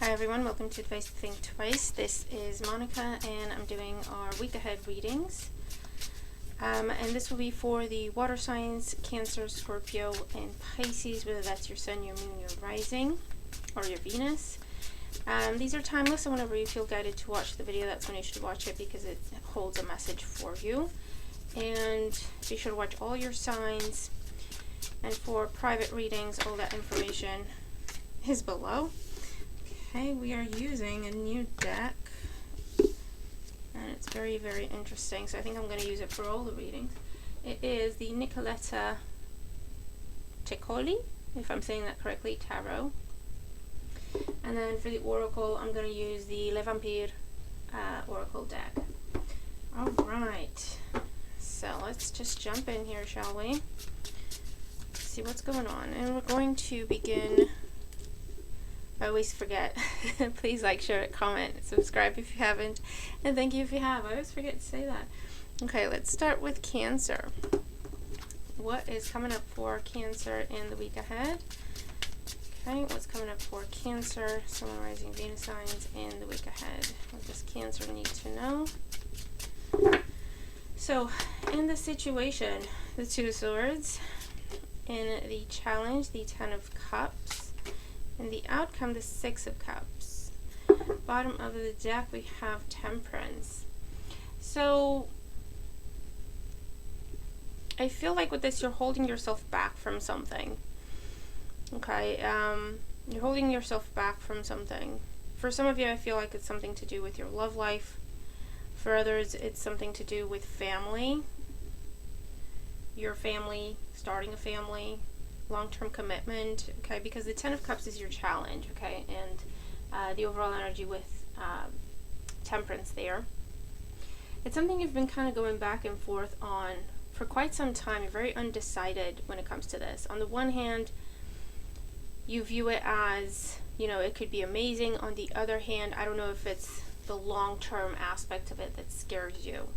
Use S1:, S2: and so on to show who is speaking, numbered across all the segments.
S1: Hi everyone, welcome to Advice to Think Twice. This is Monica and I'm doing our week ahead readings. And this will be for the water signs, Cancer, Scorpio, and Pisces, whether that's your sun, your moon, your rising, or your Venus. These are timeless, and whenever you feel guided to watch the video, that's when you should watch it because it holds a message for you. And be sure to watch all your signs. And for private readings, all that information is below. Okay, we are using a new deck, and it's very, very interesting, so I think I'm going to use it for all the readings. It is the Nicoletta Ticcoli, if I'm saying that correctly, Tarot. And then for the Oracle, I'm going to use the Le Vampire Oracle deck. Alright, so let's just jump in here, shall we? See what's going on. And we're going to begin... I always forget. Please like, share, comment, subscribe if you haven't, and thank you if you have. I always forget to say that. Okay, let's start with Cancer. What is coming up for Cancer in the week ahead? Okay, what's coming up for Cancer, Sun, Rising, Venus signs in the week ahead? What does Cancer need to know? So, in the situation, the Two of Swords. In the challenge, the Ten of Cups. In the outcome, the Six of Cups. Bottom of the deck, we have Temperance. So, I feel like with this, you're holding yourself back from something. Okay, you're holding yourself back from something. For some of you, I feel like it's something to do with your love life. For others, it's something to do with family. Your family, starting a family. Long-term commitment, okay, because the Ten of Cups is your challenge, okay, and the overall energy with Temperance there. It's something you've been kind of going back and forth on for quite some time. You're very undecided when it comes to this. On the one hand, you view it as, you know, it could be amazing. On the other hand, I don't know if it's the long-term aspect of it that scares you,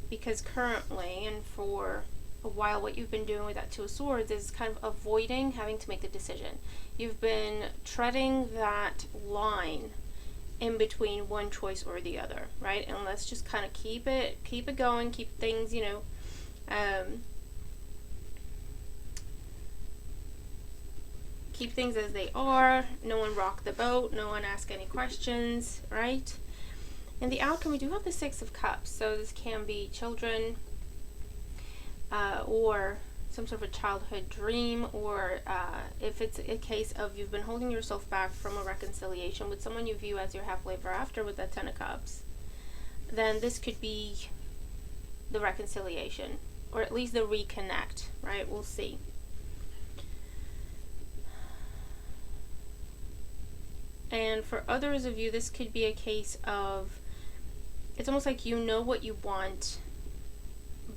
S1: because currently, and for a while, what you've been doing with that Two of Swords is kind of avoiding having to make the decision. You've been treading that line in between one choice or the other, right? And let's just kind of keep it going, keep things, you know, keep things as they are. No one rock the boat. No one ask any questions, right? In the outcome, we do have the Six of Cups. So this can be children, or some sort of a childhood dream, or if it's a case of you've been holding yourself back from a reconciliation with someone you view as your happily ever after with that Ten of Cups, then this could be the reconciliation, or at least the reconnect, right? We'll see. And for others of you, this could be a case of, it's almost like you know what you want,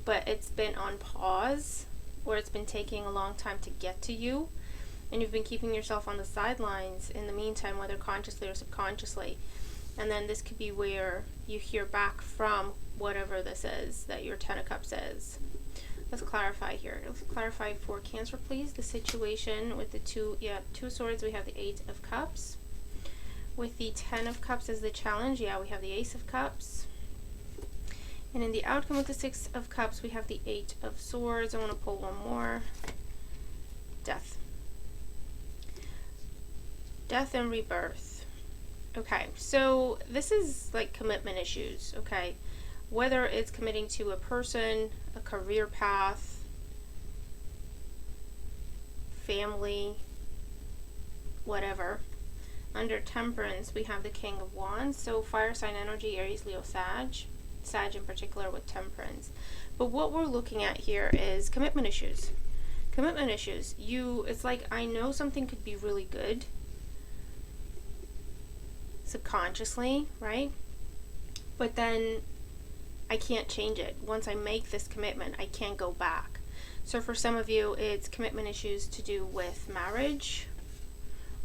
S1: but it's been on pause, or it's been taking a long time to get to you, and you've been keeping yourself on the sidelines in the meantime, whether consciously or subconsciously. And then this could be where you hear back from whatever this is that your Ten of Cups is. Let's clarify here. Let's clarify for Cancer, please, the situation with the Two of Swords. We have the Eight of Cups. With the Ten of Cups as the challenge, we have the Ace of Cups. And in the outcome with the Six of Cups, we have the Eight of Swords. I want to pull one more. Death. Death and rebirth. Okay, so this is like commitment issues, okay? Whether it's committing to a person, a career path, family, whatever. Under Temperance, we have the King of Wands. So fire sign energy, Aries, Leo, Sag in particular with Temperance. But what we're looking at here is commitment issues. Commitment issues. It's like, I know something could be really good subconsciously, right? But then I can't change it. Once I make this commitment, I can't go back. So for some of you, it's commitment issues to do with marriage,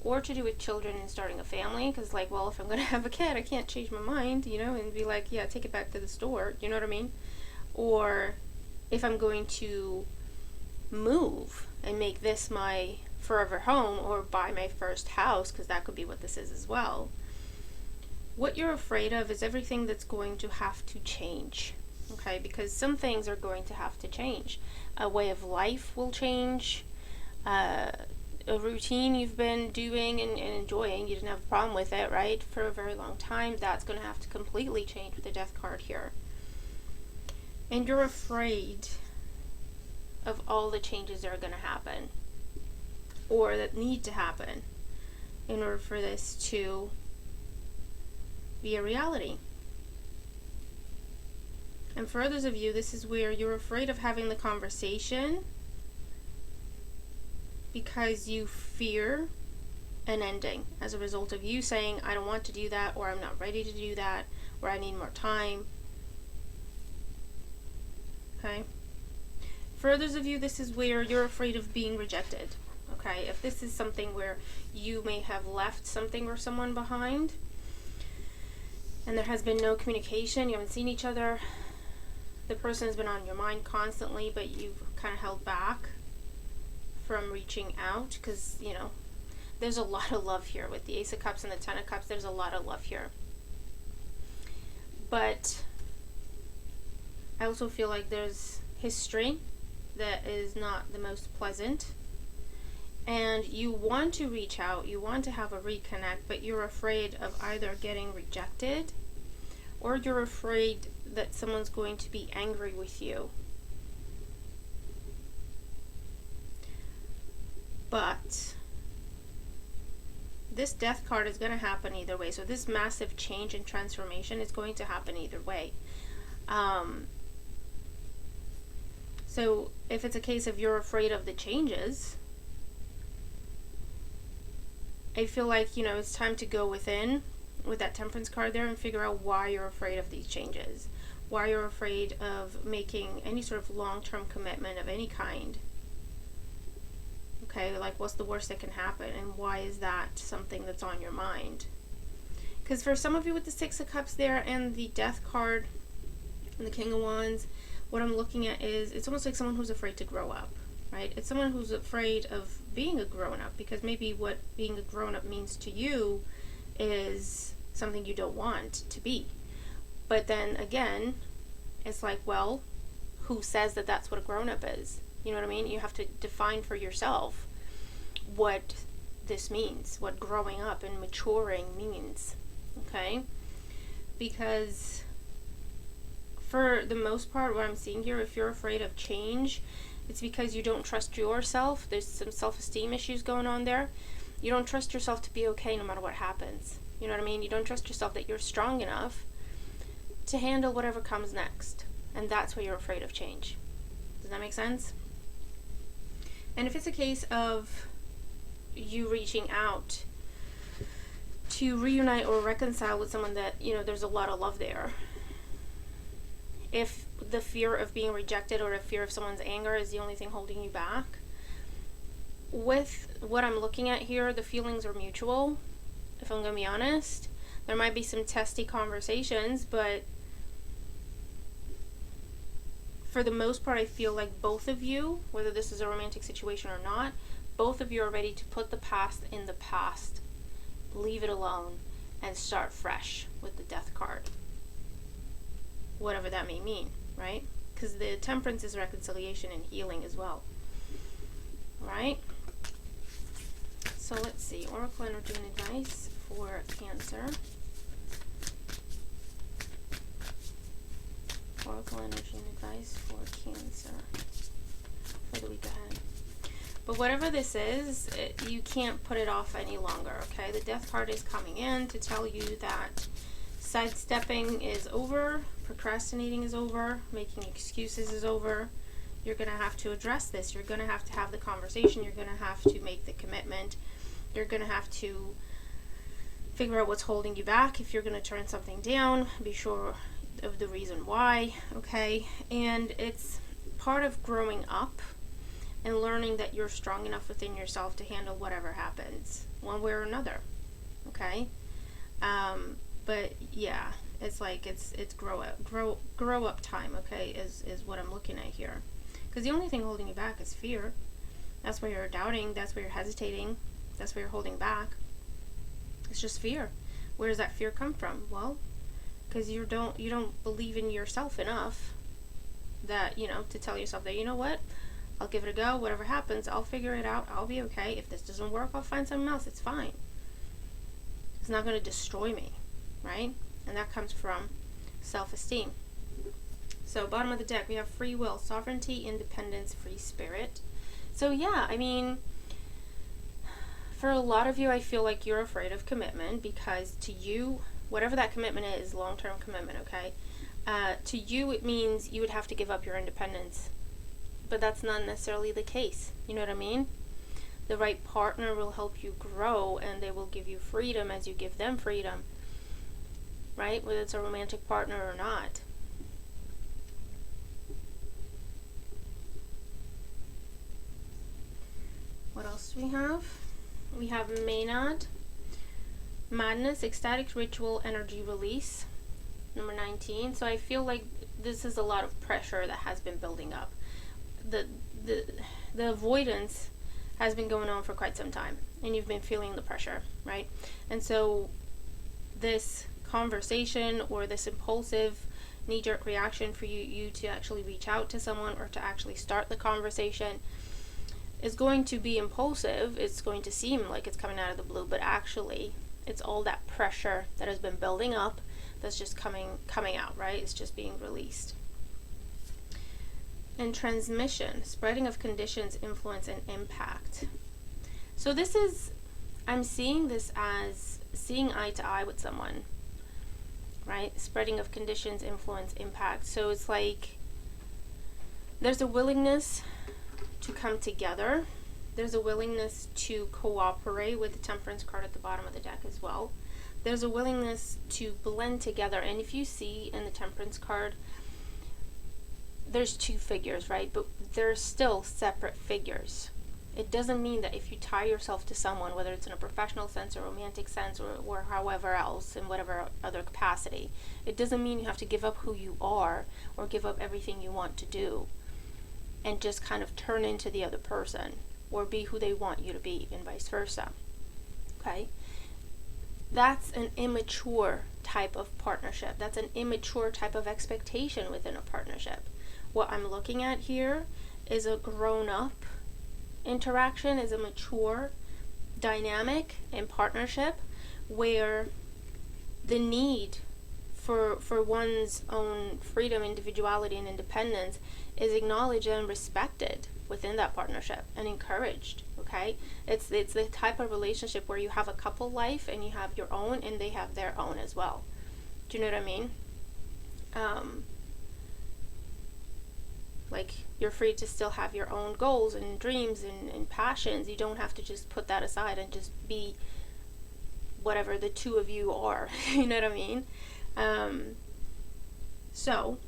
S1: or to do with children and starting a family, because like, well, if I'm going to have a kid, I can't change my mind, you know, and be like, yeah, take it back to the store, you know what I mean? Or if I'm going to move and make this my forever home or buy my first house, because that could be what this is as well. What you're afraid of is everything that's going to have to change, okay? Because some things are going to have to change. A way of life will change. A routine you've been doing and enjoying, you didn't have a problem with it, right, for a very long time, that's going to have to completely change with the Death card here. And you're afraid of all the changes that are going to happen, or that need to happen, in order for this to be a reality. And for others of you, this is where you're afraid of having the conversation because you fear an ending as a result of you saying, I don't want to do that, or I'm not ready to do that, or I need more time. Okay? For others of you, this is where you're afraid of being rejected. Okay? If this is something where you may have left something or someone behind, and there has been no communication, you haven't seen each other, the person has been on your mind constantly, but you've kind of held back from reaching out, because, you know, there's a lot of love here with the Ace of Cups and the Ten of Cups. There's a lot of love here. But I also feel like there's history that is not the most pleasant. And you want to reach out, you want to have a reconnect, but you're afraid of either getting rejected, or you're afraid that someone's going to be angry with you. But this Death card is going to happen either way. So this massive change and transformation is going to happen either way. So if it's a case of you're afraid of the changes, I feel like, you know, it's time to go within with that Temperance card there and figure out why you're afraid of these changes. Why you're afraid of making any sort of long-term commitment of any kind. Okay, like what's the worst that can happen, and why is that something that's on your mind? Because for some of you with the Six of Cups there and the Death card and the King of Wands, what I'm looking at is it's almost like someone who's afraid to grow up, right? It's someone who's afraid of being a grown-up, because maybe what being a grown-up means to you is something you don't want to be. But then again, it's like, well, who says that that's what a grown-up is? You know what I mean? You have to define for yourself what this means, what growing up and maturing means, okay? Because for the most part, what I'm seeing here, if you're afraid of change, it's because you don't trust yourself. There's some self-esteem issues going on there. You don't trust yourself to be okay no matter what happens. You know what I mean? You don't trust yourself that you're strong enough to handle whatever comes next. And that's why you're afraid of change. Does that make sense? And if it's a case of you reaching out to reunite or reconcile with someone that, you know, there's a lot of love there. If the fear of being rejected or the fear of someone's anger is the only thing holding you back, with what I'm looking at here, the feelings are mutual, if I'm going to be honest. There might be some testy conversations, but for the most part, I feel like both of you, whether this is a romantic situation or not, both of you are ready to put the past in the past, leave it alone, and start fresh with the Death card. Whatever that may mean, right? Because the Temperance is reconciliation and healing as well. Alright? So let's see. Oracle energy and advice for Cancer. Oracle energy and advice for Cancer for the week ahead. But whatever this is, you can't put it off any longer, okay? The Death card is coming in to tell you that sidestepping is over, procrastinating is over, making excuses is over. You're going to have to address this. You're going to have the conversation. You're going to have to make the commitment. You're going to have to figure out what's holding you back. If you're going to turn something down, be sure of the reason why, okay? And it's part of growing up and learning that you're strong enough within yourself to handle whatever happens, one way or another, okay? But yeah, it's like it's grow up time, okay? Is what I'm looking at here, because the only thing holding you back is fear. That's why you're doubting. That's why you're hesitating. That's why you're holding back. It's just fear. Where does that fear come from? Well, because you don't believe in yourself enough that, to tell yourself that, you know what, I'll give it a go. Whatever happens, I'll figure it out. I'll be okay. If this doesn't work, I'll find something else. It's fine. It's not going to destroy me, right? And that comes from self-esteem. So bottom of the deck, we have free will, sovereignty, independence, free spirit. So yeah, I mean, for a lot of you, I feel like you're afraid of commitment because to you, whatever that commitment is, long-term commitment, okay? To you, it means you would have to give up your independence. But that's not necessarily the case. You know what I mean? The right partner will help you grow, and they will give you freedom as you give them freedom. Right? Whether it's a romantic partner or not. What else do we have? We have Maynard. Madness, ecstatic ritual, energy release. Number 19. So I feel like this is a lot of pressure that has been building up. The avoidance has been going on for quite some time, and you've been feeling the pressure, right? And so this conversation or this impulsive knee-jerk reaction for you to actually reach out to someone or to actually start the conversation is going to be impulsive. It's going to seem like it's coming out of the blue, but actually it's all that pressure that has been building up that's just coming out, right? It's just being released. And transmission, spreading of conditions, influence, and impact. So this is, I'm seeing this as seeing eye to eye with someone, right? Spreading of conditions, influence, impact. So it's like there's a willingness to come together. There's a willingness to cooperate with the Temperance card at the bottom of the deck as well. There's a willingness to blend together. And if you see in the Temperance card, there's two figures, right? But they're still separate figures. It doesn't mean that if you tie yourself to someone, whether it's in a professional sense or romantic sense or however else, in whatever other capacity, it doesn't mean you have to give up who you are or give up everything you want to do and just kind of turn into the other person or be who they want you to be and vice versa. Okay? That's an immature type of partnership. That's an immature type of expectation within a partnership. What I'm looking at here is a grown-up interaction, is a mature dynamic in partnership where the need for one's own freedom, individuality, and independence is acknowledged and respected within that partnership and encouraged. Okay, it's the type of relationship where you have a couple life and you have your own and they have their own as well. Do you know what I mean? Like, you're free to still have your own goals and dreams and passions. You don't have to just put that aside and just be whatever the two of you are. You know what I mean? So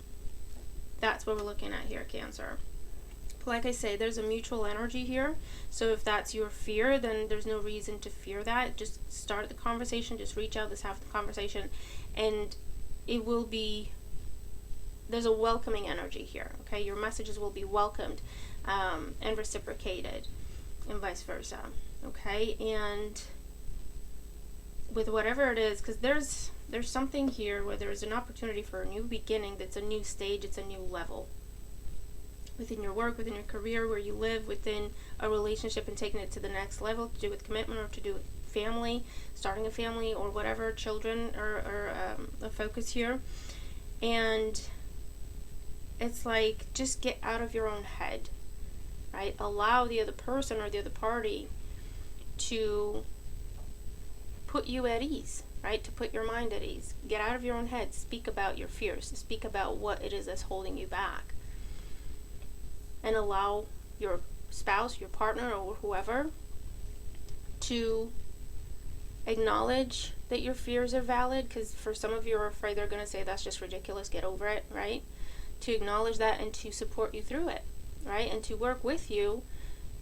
S1: that's what we're looking at here, Cancer. Like I say, there's a mutual energy here. So if that's your fear, then there's no reason to fear that. Just start the conversation. Just reach out. Let's have the conversation. And it will be, there's a welcoming energy here. Okay, your messages will be welcomed and reciprocated and vice versa. Okay, and with whatever it is, because there's something here where there's an opportunity for a new beginning. That's a new stage. It's a new level. Within your work, within your career, where you live, within a relationship and taking it to the next level, to do with commitment or to do with family, starting a family or whatever, children or a focus here. And it's like, just get out of your own head, right? Allow the other person or the other party to put you at ease, right? To put your mind at ease. Get out of your own head. Speak about your fears. Speak about what it is that's holding you back. And allow your spouse, your partner, or whoever to acknowledge that your fears are valid, because for some of you are afraid they're going to say that's just ridiculous, get over it, right? To acknowledge that and to support you through it, right? And to work with you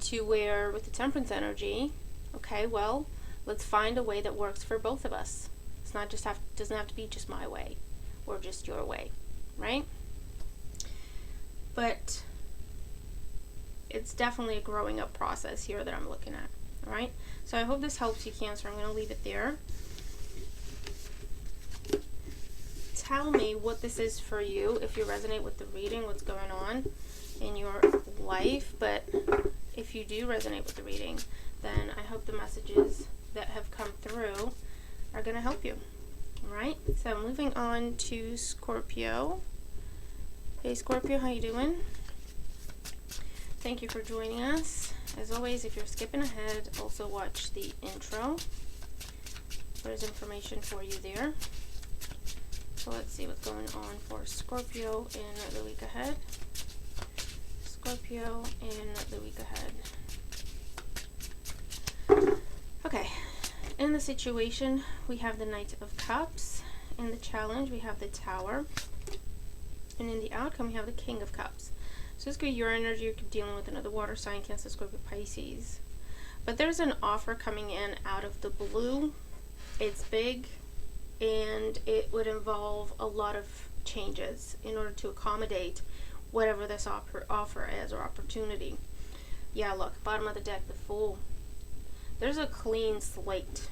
S1: to where, with the Temperance energy, okay, well, let's find a way that works for both of us. It's not just doesn't have to be just my way or just your way, right? But it's definitely a growing up process here that I'm looking at. All right, so I hope this helps you, Cancer. I'm going to leave it there. Tell me what this is for you, if you resonate with the reading, what's going on in your life. But if you do resonate with the reading, then I hope the messages that have come through are going to help you. All right, so moving on to Scorpio. Hey Scorpio, how you doing? Thank you for joining us. As always, if you're skipping ahead, also watch the intro. There's information for you there. So let's see what's going on for Scorpio in the week ahead. Scorpio in the week ahead. Okay, in the situation, we have the Knight of Cups. In the challenge, we have the Tower. And in the outcome, we have the King of Cups. So this could be your energy. You're dealing with another water sign, Cancer, Scorpio, Pisces. But there's an offer coming in out of the blue. It's big, and it would involve a lot of changes in order to accommodate whatever this offer is or opportunity. Yeah, look, bottom of the deck, the Fool. There's a clean slate,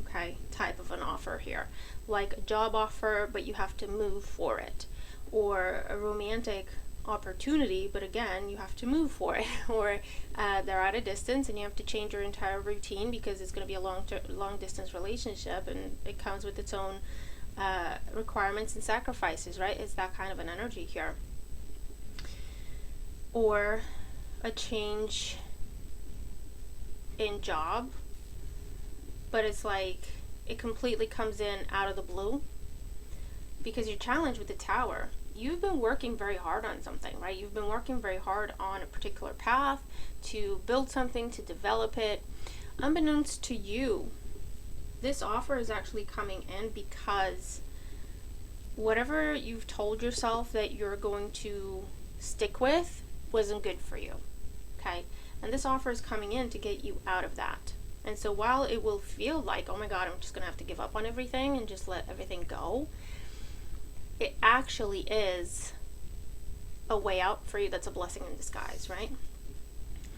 S1: okay, type of an offer here. Like a job offer, but you have to move for it. Or a romantic opportunity, but again, you have to move for it. Or they're at a distance and you have to change your entire routine because it's going to be a long distance relationship, and it comes with its own requirements and sacrifices, right? It's that kind of an energy here. Or a change in job, but it's like it completely comes in out of the blue because you're challenged with the Tower. You've been working very hard on something, right? You've been working very hard on a particular path to build something, to develop it. Unbeknownst to you, this offer is actually coming in because whatever you've told yourself that you're going to stick with wasn't good for you, okay? And this offer is coming in to get you out of that. And so while it will feel like, oh my God, I'm just going to have to give up on everything and just let everything go, it actually is a way out for you that's a blessing in disguise, right?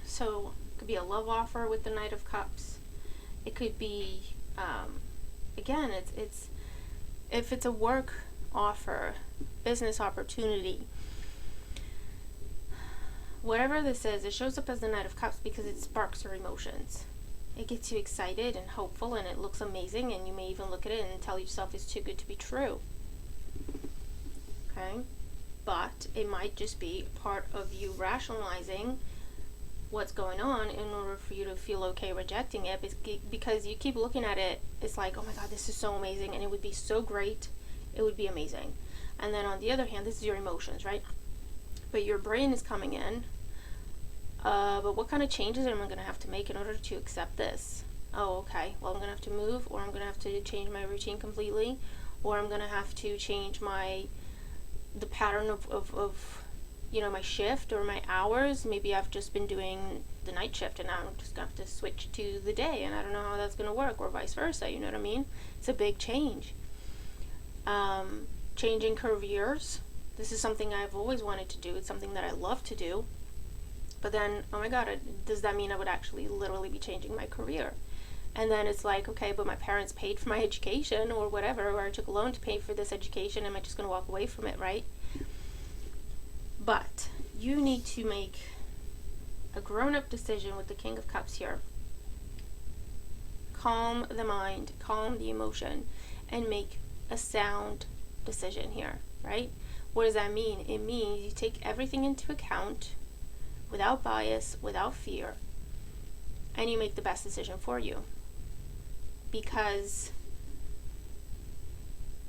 S1: So it could be a love offer with the Knight of Cups. It could be, again, it's if it's a work offer, business opportunity, whatever this is, it shows up as the Knight of Cups because it sparks your emotions. It gets you excited and hopeful, and it looks amazing, and you may even look at it and tell yourself it's too good to be true. Okay, but it might just be part of you rationalizing what's going on in order for you to feel okay rejecting it, because you keep looking at it. It's like, oh my God, this is so amazing, and it would be so great, it would be amazing. And then on the other hand, this is your emotions, right? But your brain is coming in, but what kind of changes am I going to have to make in order to accept this? Oh, okay, well, I'm going to have to move, or I'm going to have to change my routine completely, or I'm going to have to change the pattern of you know, my shift or my hours. Maybe I've just been doing the night shift and now I'm just going to have to switch to the day, and I don't know how that's going to work, or vice versa, you know what I mean? It's a big change. Changing careers. This is something I've always wanted to do. It's something that I love to do. But then, oh my God, does that mean I would actually literally be changing my career? And then it's like, okay, but my parents paid for my education or whatever, or I took a loan to pay for this education. Am I just going to walk away from it, right? But you need to make a grown-up decision with the King of Cups here. Calm the mind, calm the emotion, and make a sound decision here, right? What does that mean? It means you take everything into account without bias, without fear, and you make the best decision for you. Because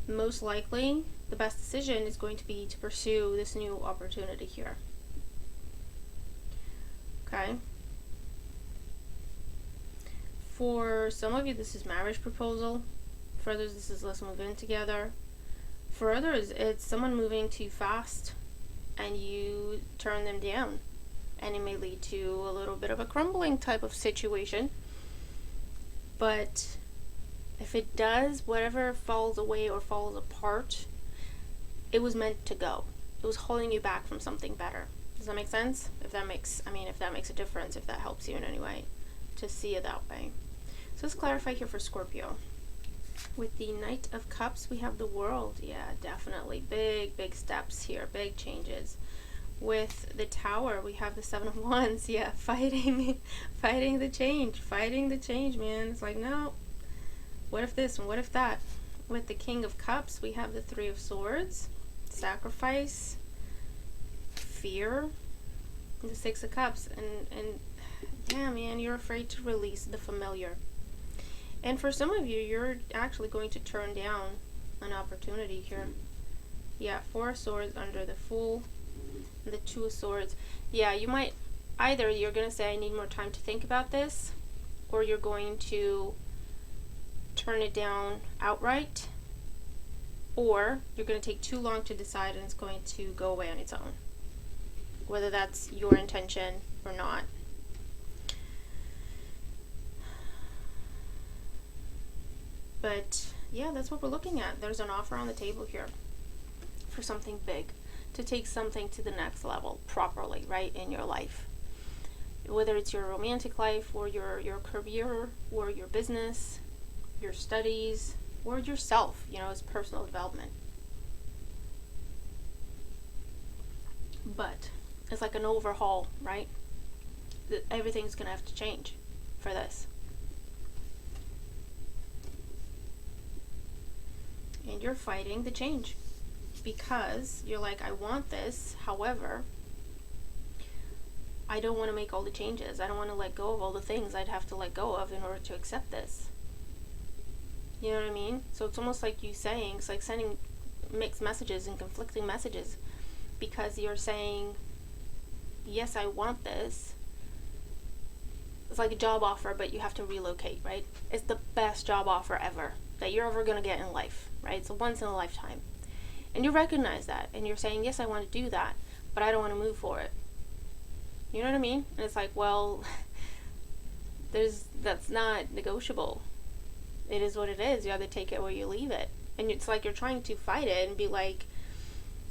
S1: most likely the best decision is going to be to pursue this new opportunity here. Okay? For some of you, this is marriage proposal. For others, this is let's move in together. For others, it's someone moving too fast and you turn them down, and it may lead to a little bit of a crumbling type of situation. But if it does, whatever falls away or falls apart, it was meant to go. It was holding you back from something better. Does that make sense? If that makes a difference, if that helps you in any way to see it that way. So let's clarify here for Scorpio. With the Knight of Cups, we have the World. Yeah, definitely. Big steps here. Big changes. With the Tower, we have the Seven of Wands. Yeah, fighting the change. Fighting the change, man. It's like, no. What if this and what if that? With the King of Cups, we have the Three of Swords. Sacrifice. Fear. And the Six of Cups. And yeah, man, you're afraid to release the familiar. And for some of you, you're actually going to turn down an opportunity here. Yeah, Four of Swords under the Fool, and the Two of Swords. Yeah, you might, either you're going to say, I need more time to think about this, or you're going to turn it down outright, or you're going to take too long to decide and it's going to go away on its own. Whether that's your intention or not. But yeah, that's what we're looking at. There's an offer on the table here for something big, to take something to the next level properly, right, in your life. Whether it's your romantic life or your career or your business, your studies, or yourself, as personal development. But it's like an overhaul, right? Everything's going to have to change for this. And you're fighting the change because you're like, I want this, however, I don't want to make all the changes. I don't want to let go of all the things I'd have to let go of in order to accept this. You know what I mean? So it's almost like you saying, it's like sending mixed messages and conflicting messages, because you're saying, yes, I want this. It's like a job offer, but you have to relocate, right? It's the best job offer ever that you're ever going to get in life, right? It's a once in a lifetime. And you recognize that, and you're saying, yes, I want to do that, but I don't want to move for it. You know what I mean? And it's like, well, that's not negotiable. It is what it is. You either take it or you leave it. And it's like you're trying to fight it and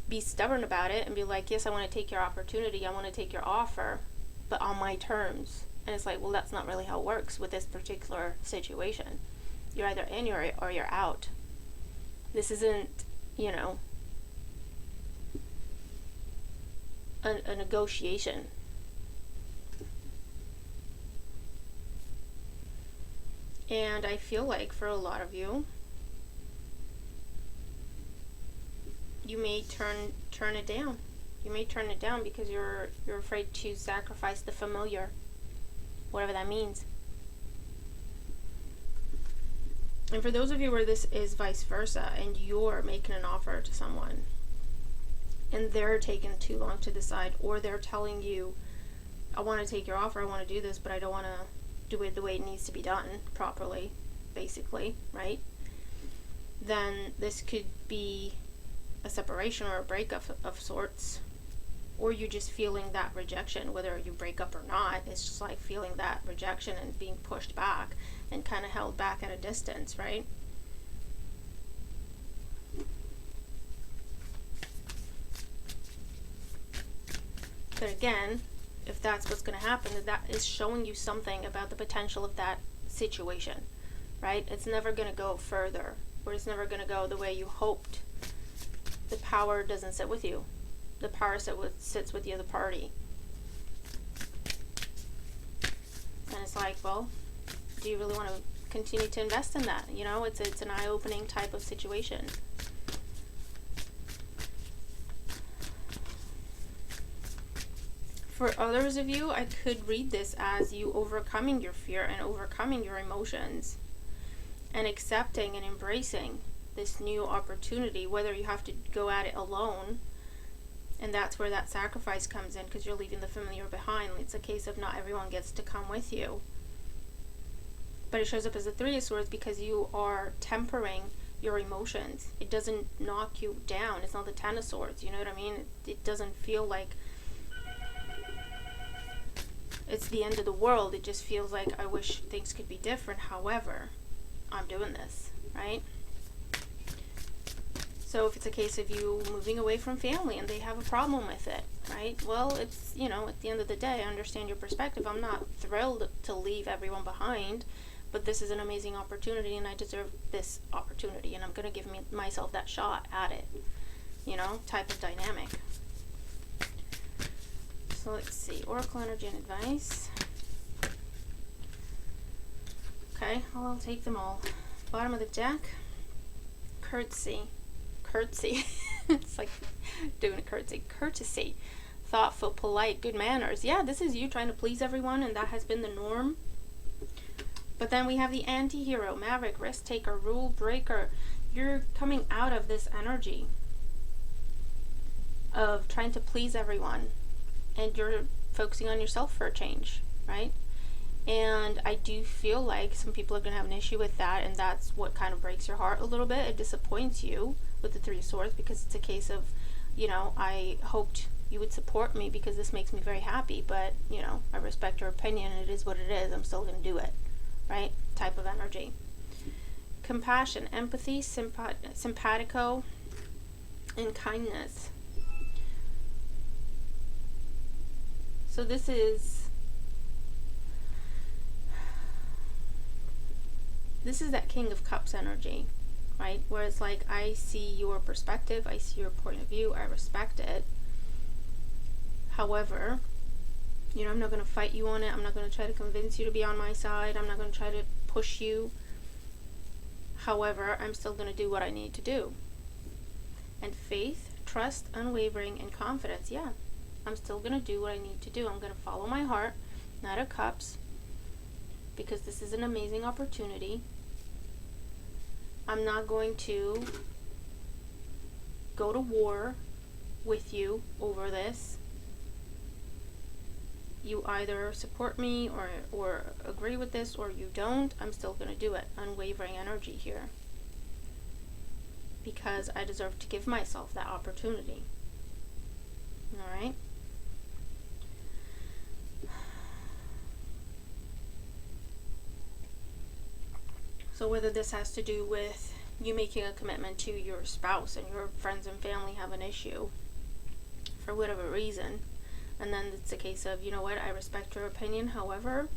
S1: be stubborn about it and be like, yes, I want to take your opportunity, I want to take your offer, but on my terms. And it's like, well, that's not really how it works with this particular situation. You're either in or you're out. This isn't, a negotiation. And I feel like for a lot of you, you may turn it down. You may turn it down because you're afraid to sacrifice the familiar, whatever that means. And for those of you where this is vice versa, and you're making an offer to someone, and they're taking too long to decide, or they're telling you, I want to take your offer, I want to do this, but I don't want to do it the way it needs to be done properly, basically, right? Then this could be a separation or a breakup of sorts, or you just feeling that rejection, whether you break up or not. It's just like feeling that rejection and being pushed back and kind of held back at a distance, right? But again, if that's what's going to happen, that is showing you something about the potential of that situation, right? It's never going to go further, or it's never going to go the way you hoped. The power doesn't sit with you. The power sits with the other party. And it's like, well, do you really want to continue to invest in that? It's an eye-opening type of situation. For others of you, I could read this as you overcoming your fear and overcoming your emotions and accepting and embracing this new opportunity, whether you have to go at it alone, and that's where that sacrifice comes in, because you're leaving the familiar behind. It's a case of not everyone gets to come with you. But it shows up as the Three of Swords because you are tempering your emotions. It doesn't knock you down. It's not the Ten of Swords, you know what I mean? It doesn't feel like it's the end of the world. It just feels like, I wish things could be different. However, I'm doing this, right? So if it's a case of you moving away from family and they have a problem with it, right? Well, it's, you know, at the end of the day, I understand your perspective. I'm not thrilled to leave everyone behind, but this is an amazing opportunity, and I deserve this opportunity, and I'm going to give myself that shot at it, you know, type of dynamic. So let's see, Oracle energy and advice. Okay, I'll take them all. Bottom of the deck, curtsy. It's like doing a courtesy, thoughtful, polite, good manners. Yeah, this is you trying to please everyone, and that has been the norm. But then we have the anti-hero, maverick, risk taker, rule breaker. You're coming out of this energy of trying to please everyone, and you're focusing on yourself for a change, right? And I do feel like some people are going to have an issue with that, and that's what kind of breaks your heart a little bit. It disappoints you with the Three of Swords, because it's a case of, you know, I hoped you would support me because this makes me very happy, but, you know, I respect your opinion, and it is what it is. I'm still going to do it, right? Type of energy. Compassion, empathy, simpatico, and kindness. So this is that King of Cups energy, right? Where it's like, I see your perspective, I see your point of view, I respect it. However, you know, I'm not going to fight you on it. I'm not going to try to convince you to be on my side. I'm not going to try to push you. However, I'm still going to do what I need to do. And faith, trust, unwavering, and confidence. Yeah, I'm still going to do what I need to do. I'm going to follow my heart, Knight of Cups, because this is an amazing opportunity. I'm not going to go to war with you over this. You either support me or agree with this, or you don't. I'm still going to do it. Unwavering energy here. Because I deserve to give myself that opportunity. Alright? So whether this has to do with you making a commitment to your spouse and your friends and family have an issue for whatever reason, and then it's a case of, you know what, I respect your opinion, however,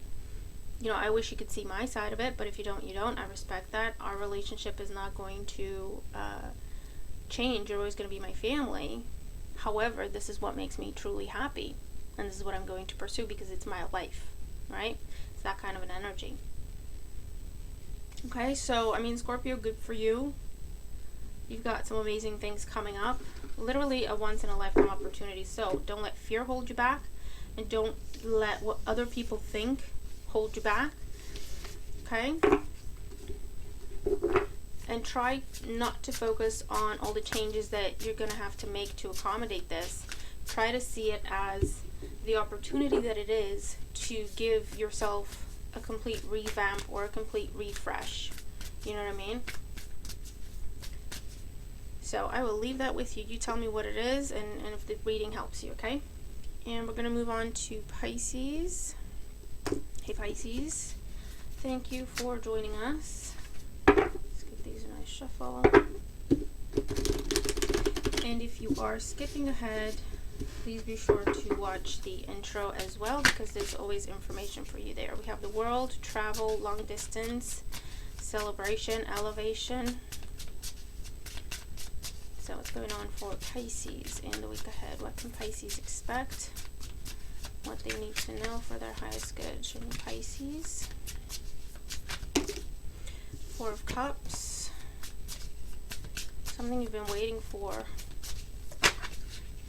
S1: you know, I wish you could see my side of it, but if you don't, you don't. I respect that. Our relationship is not going to change. You're always going to be my family. However, this is what makes me truly happy, and this is what I'm going to pursue because it's my life, right? It's that kind of an energy. Okay, so, I mean, Scorpio, good for you. You've got some amazing things coming up. Literally a once-in-a-lifetime opportunity. So, don't let fear hold you back. And don't let what other people think hold you back. Okay? And try not to focus on all the changes that you're going to have to make to accommodate this. Try to see it as the opportunity that it is to give yourself a complete revamp or a complete refresh. You know what I mean? So I will leave that with you. You tell me what it is and if the reading helps you, okay? And we're going to move on to Pisces. Hey Pisces, thank you for joining us. Let's give these a nice shuffle. And if you are skipping ahead, please be sure to watch the intro as well, because there's always information for you there. We have the world, travel, long distance, celebration, elevation. So what's going on for Pisces in the week ahead? What can Pisces expect? What they need to know for their highest good. Show me Pisces. Four of Cups. Something you've been waiting for.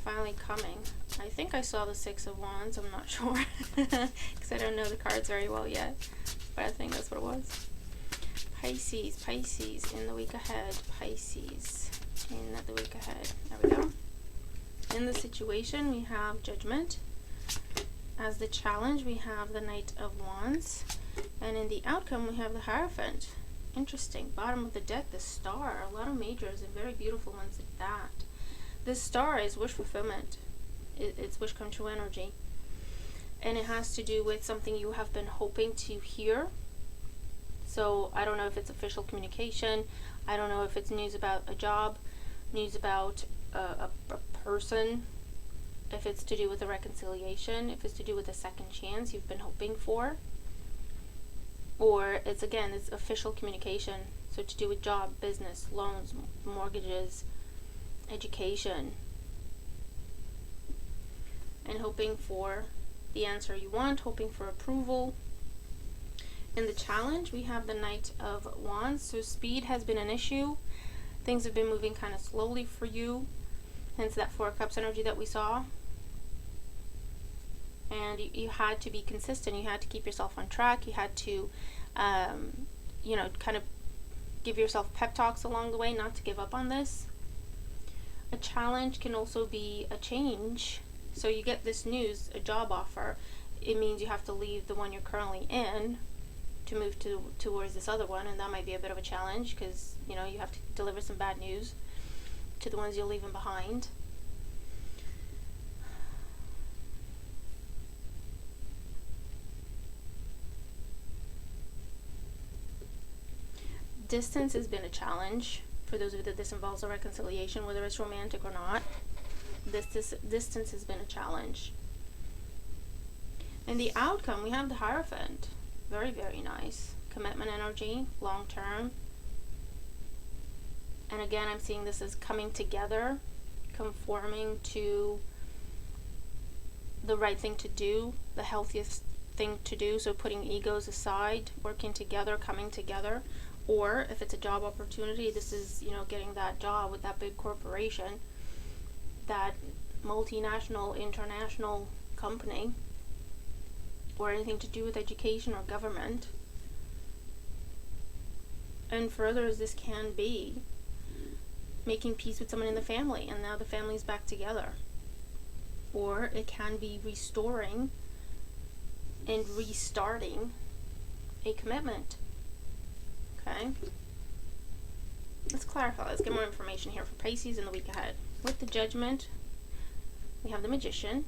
S1: Finally coming. I think I saw the Six of Wands. I'm not sure. Because I don't know the cards very well yet. But I think that's what it was. Pisces in the week ahead. Pisces in the week ahead. There we go. In the situation, we have Judgment. As the challenge, we have the Knight of Wands. And in the outcome, we have the Hierophant. Interesting. Bottom of the deck, the Star. A lot of majors and very beautiful ones at that. This Star is wish fulfillment. It's wish come true energy. And it has to do with something you have been hoping to hear. So I don't know if it's official communication. I don't know if it's news about a job, news about a person. if it's to do with a reconciliation, if it's to do with a second chance you've been hoping for, or it's official communication, so to do with job, business, loans, mortgages, education, and hoping for the answer you want, hoping for approval. In the challenge, we have the Knight of Wands, so speed has been an issue. Things have been moving kind of slowly for you, hence that Four of Cups energy that we saw. And you had to be consistent. You had to keep yourself on track. You had to, kind of give yourself pep talks along the way, not to give up on this. A challenge can also be a change. So you get this news, a job offer. It means you have to leave the one you're currently in to move towards this other one, and that might be a bit of a challenge because, you have to deliver some bad news to the ones you're leaving behind. Distance has been a challenge for those of you that this involves a reconciliation, whether it's romantic or not. This distance has been a challenge. And the outcome, we have the Hierophant. Very, very nice. Commitment energy, long term. And again, I'm seeing this as coming together, conforming to the right thing to do, the healthiest thing to do. So putting egos aside, working together, coming together. Or if it's a job opportunity, this is, getting that job with that big corporation, that multinational, international company, or anything to do with education or government. And for others, this can be making peace with someone in the family, and now the family's back together. Or it can be restoring and restarting a commitment. Okay, let's clarify. Let's get more information here for Pisces in the week ahead. With the Judgment, we have the Magician.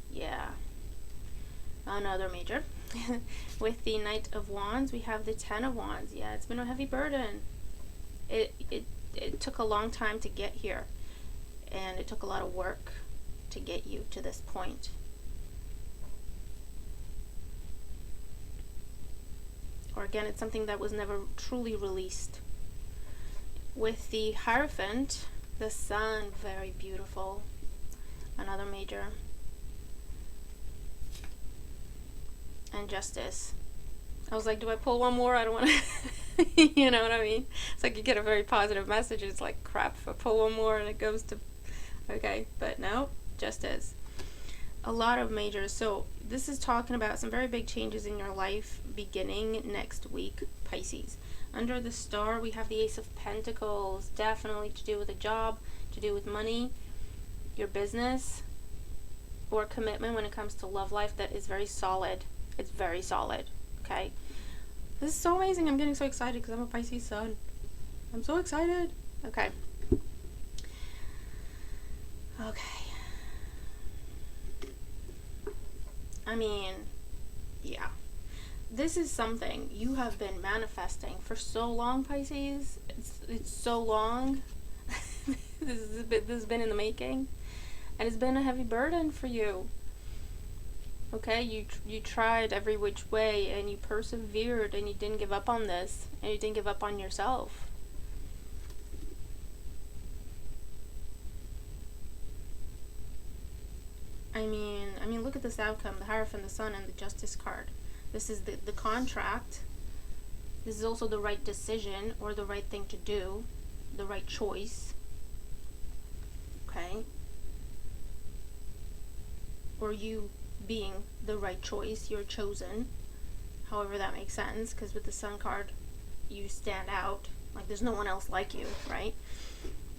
S1: Yeah, another major. With the Knight of Wands, we have the Ten of Wands. Yeah, it's been a heavy burden. It took a long time to get here, and it took a lot of work to get you to this point. Or again, it's something that was never truly released. With the Hierophant, the Sun, very beautiful. Another major. And Justice. I was like, do I pull one more? I don't want to, you know what I mean? It's like you get a very positive message. It's like, crap, if I pull one more and it goes to, okay, but no, Justice. A lot of majors. So this is talking about some very big changes in your life beginning next week, Pisces. Under the Star, we have the Ace of Pentacles, definitely to do with a job, to do with money, your business, or commitment when it comes to love life that is very solid. It's very solid, okay? This is so amazing. I'm getting so excited because I'm a Pisces sun. I'm so excited. Okay. Okay. I mean, yeah. This is something you have been manifesting for so long, Pisces. It's so long. This has been in the making, and it's been a heavy burden for you. Okay, you tried every which way, and you persevered, and you didn't give up on this, and you didn't give up on yourself. I mean, look at this outcome: the Hierophant, the Sun, and the Justice card. This is the contract. This is also the right decision, or the right thing to do, the right choice. Okay? Or you being the right choice, you're chosen. However that makes sense, because with the Sun card, you stand out. Like there's no one else like you, right?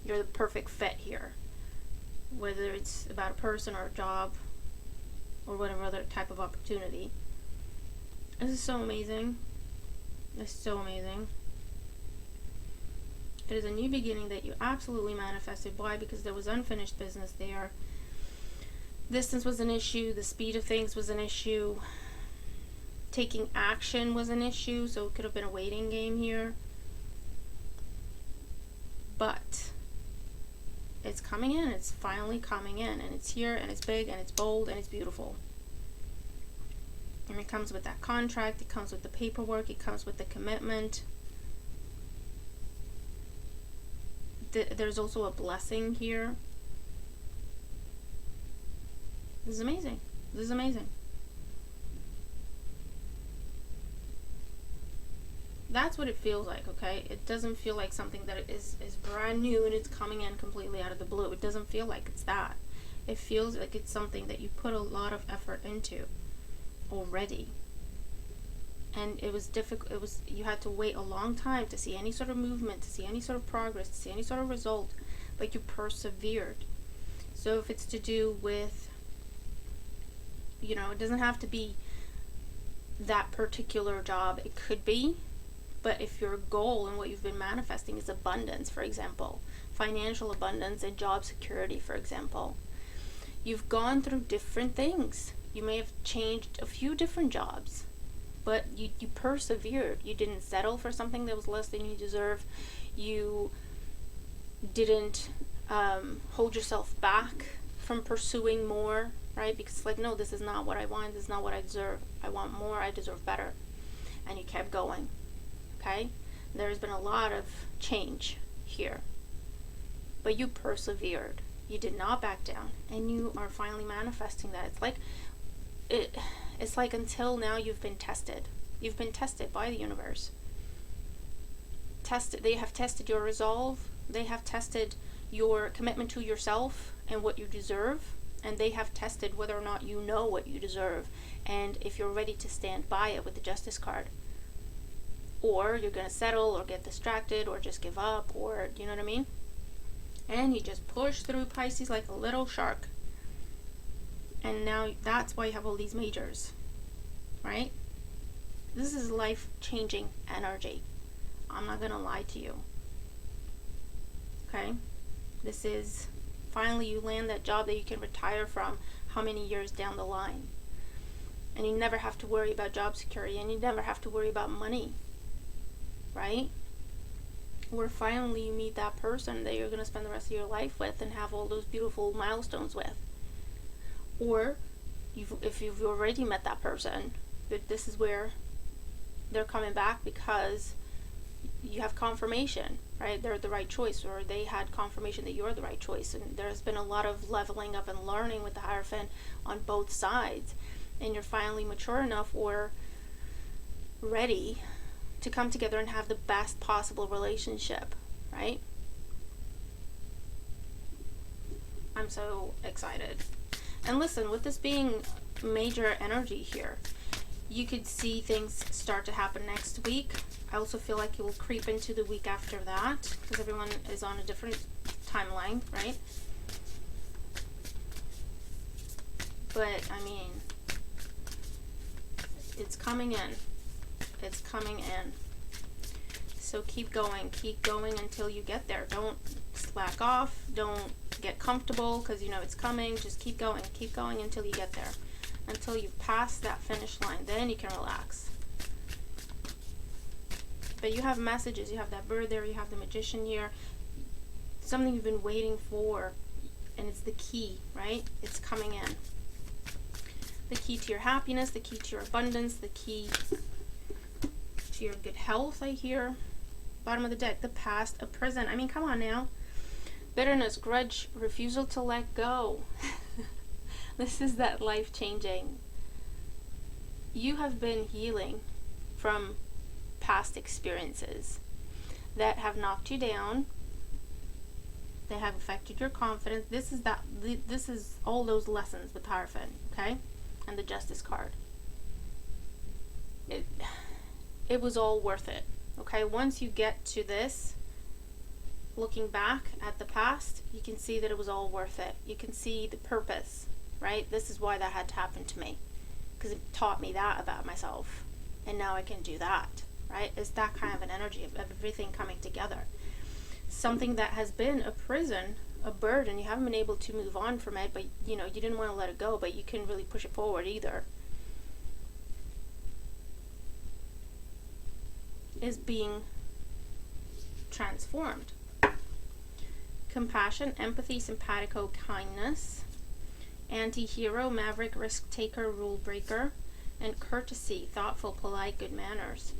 S1: You're the perfect fit here. Whether it's about a person or a job, or whatever other type of opportunity. This is so amazing. It's so amazing. It is a new beginning that you absolutely manifested. Why? Because there was unfinished business there. Distance was an issue. The speed of things was an issue. Taking action was an issue. So it could have been a waiting game here. But it's coming in. It's finally coming in, and it's here, and it's big, and it's bold, and it's beautiful. And it comes with that contract, it comes with the paperwork, it comes with the commitment. There's also a blessing here. This is amazing. This is amazing. That's what it feels like, okay? It doesn't feel like something that is brand new and it's coming in completely out of the blue. It doesn't feel like it's that. It feels like it's something that you put a lot of effort into already. And it was difficult. You had to wait a long time to see any sort of movement, to see any sort of progress, to see any sort of result, but you persevered. So if it's to do with, it doesn't have to be that particular job. It could be. But if your goal and what you've been manifesting is abundance, for example, financial abundance and job security, for example, you've gone through different things. You may have changed a few different jobs, but you persevered. You didn't settle for something that was less than you deserve. You didn't hold yourself back from pursuing more, right? Because it's like, no, this is not what I want. This is not what I deserve. I want more. I deserve better. And you kept going. Okay, there's been a lot of change here, but you persevered. You did not back down, and you are finally manifesting that. It's like until now you've been tested. You've been tested by the universe. Tested. They have tested your resolve. They have tested your commitment to yourself and what you deserve, and they have tested whether or not you know what you deserve, and if you're ready to stand by it with the Justice card. Or you're going to settle or get distracted or just give up, or you know what I mean? And you just push through, Pisces, like a little shark. And now that's why you have all these majors, right? This is life-changing energy. I'm not going to lie to you. Okay? This is finally you land that job that you can retire from how many years down the line. And you never have to worry about job security, and you never have to worry about money. Right? Where finally you meet that person that you're going to spend the rest of your life with and have all those beautiful milestones with. Or if you've already met that person, this is where they're coming back because you have confirmation, right? They're the right choice, or they had confirmation that you're the right choice. And there's been a lot of leveling up and learning with the Hierophant on both sides. And you're finally mature enough or ready to come together and have the best possible relationship, right? I'm so excited. And listen, with this being major energy here, you could see things start to happen next week. I also feel like it will creep into the week after that because everyone is on a different timeline, right? But, I mean, it's coming in. It's coming in. So keep going until you get there. Don't slack off. Don't get comfortable because you know it's coming. Just keep going until you get there. Until you pass that finish line. Then you can relax. But you have messages. You have that bird there. You have the Magician here. Something you've been waiting for. And it's the key, right? It's coming in. The key to your happiness. The key to your abundance. The key to your good health, I hear. Bottom of the deck, the past, a prison. I mean, come on now. Bitterness, grudge, refusal to let go. This is that life-changing. You have been healing from past experiences that have knocked you down, that have affected your confidence. This is all those lessons with Hierophant, okay? And the Justice card. It was all worth it. Okay, once you get to this, looking back at the past, you can see that it was all worth it. You can see the purpose, right? This is why that had to happen to me, because it taught me that about myself, and now I can do that, right? It's that kind of an energy of everything coming together. Something that has been a prison, a burden, you haven't been able to move on from it, but you know, you didn't want to let it go, but you couldn't really push it forward either. Is being transformed. compassion, empathy, simpatico, kindness. Anti-hero, maverick, risk-taker, rule-breaker. And courtesy, thoughtful, polite, good manners.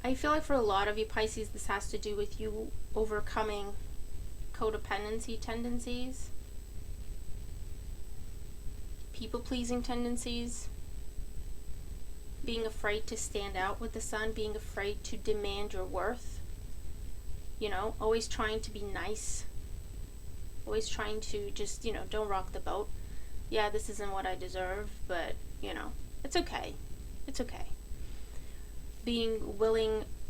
S1: I feel like for a lot of you Pisces, this has to do with you overcoming codependency tendencies, people-pleasing tendencies, being afraid to stand out with the sun, being afraid to demand your worth, you know, always trying to be nice, always trying to just, you know, don't rock the boat. Yeah, this isn't what I deserve, but, you know, it's okay. It's okay. Being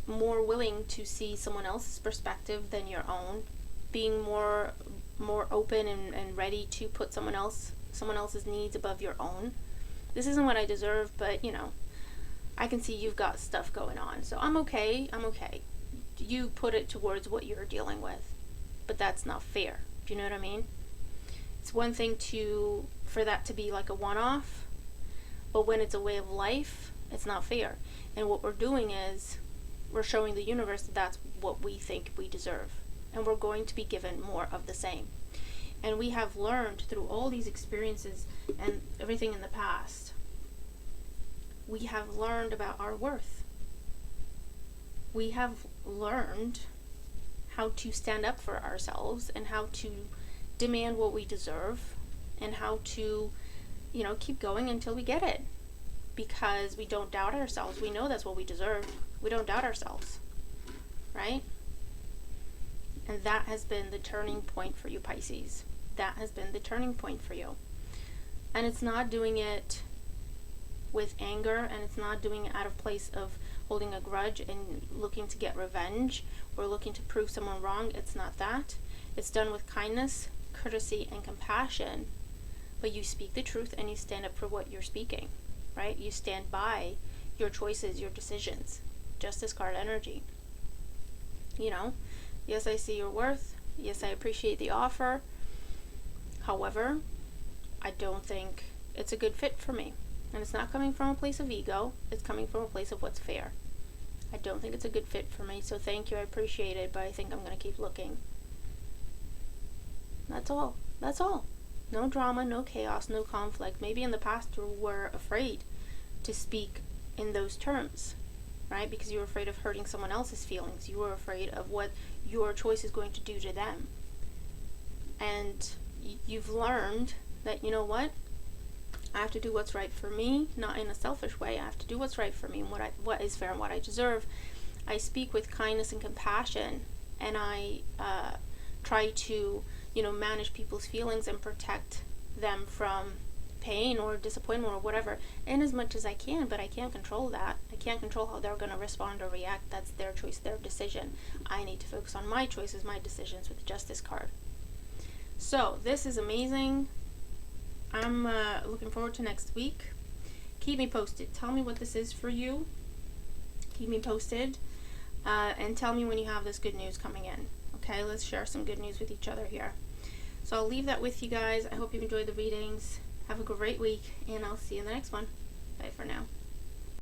S1: more willing to see someone else's perspective than your own, being more open and ready to put someone else's needs above your own. This isn't what I deserve, but you know, I can see you've got stuff going on, so I'm okay. You put it towards what you're dealing with, but that's not fair. Do you know what I mean? It's one thing for that to be like a one-off, but when it's a way of life, it's not fair. And what we're doing is we're showing the universe that that's what we think we deserve, and we're going to be given more of the same. And we have learned through all these experiences and everything in the past, we have learned about our worth. We have learned how to stand up for ourselves and how to demand what we deserve and how to, you know, keep going until we get it. Because we don't doubt ourselves. We know that's what we deserve. We don't doubt ourselves, right? And that has been the turning point for you, Pisces. That has been the turning point for you. And it's not doing it with anger, and it's not doing it out of place of holding a grudge and looking to get revenge or looking to prove someone wrong. It's not that. It's done with kindness, courtesy, and compassion. But you speak the truth and you stand up for what you're speaking. Right? You stand by your choices, your decisions. Justice card energy. You know, yes, I see your worth. Yes, I appreciate the offer. However, I don't think it's a good fit for me. And it's not coming from a place of ego. It's coming from a place of what's fair. I don't think it's a good fit for me. So thank you. I appreciate it. But I think I'm going to keep looking. That's all. That's all. No drama, no chaos, no conflict. Maybe in the past you were afraid to speak in those terms, right? Because you were afraid of hurting someone else's feelings. You were afraid of what your choice is going to do to them. And you've learned that, you know what? I have to do what's right for me, not in a selfish way. I have to do what's right for me and what is fair and what I deserve. I speak with kindness and compassion, and I try to, you know, manage people's feelings and protect them from pain or disappointment or whatever, in as much as I can, but I can't control that. I can't control how they're going to respond or react. That's their choice, their decision. I need to focus on my choices, my decisions with the Justice card. So, this is amazing. I'm looking forward to next week. Keep me posted. Tell me what this is for you. Keep me posted. And tell me when you have this good news coming in. Okay, let's share some good news with each other here. So I'll leave that with you guys. I hope you've enjoyed the readings. Have a great week, and I'll see you in the next one. Bye for now.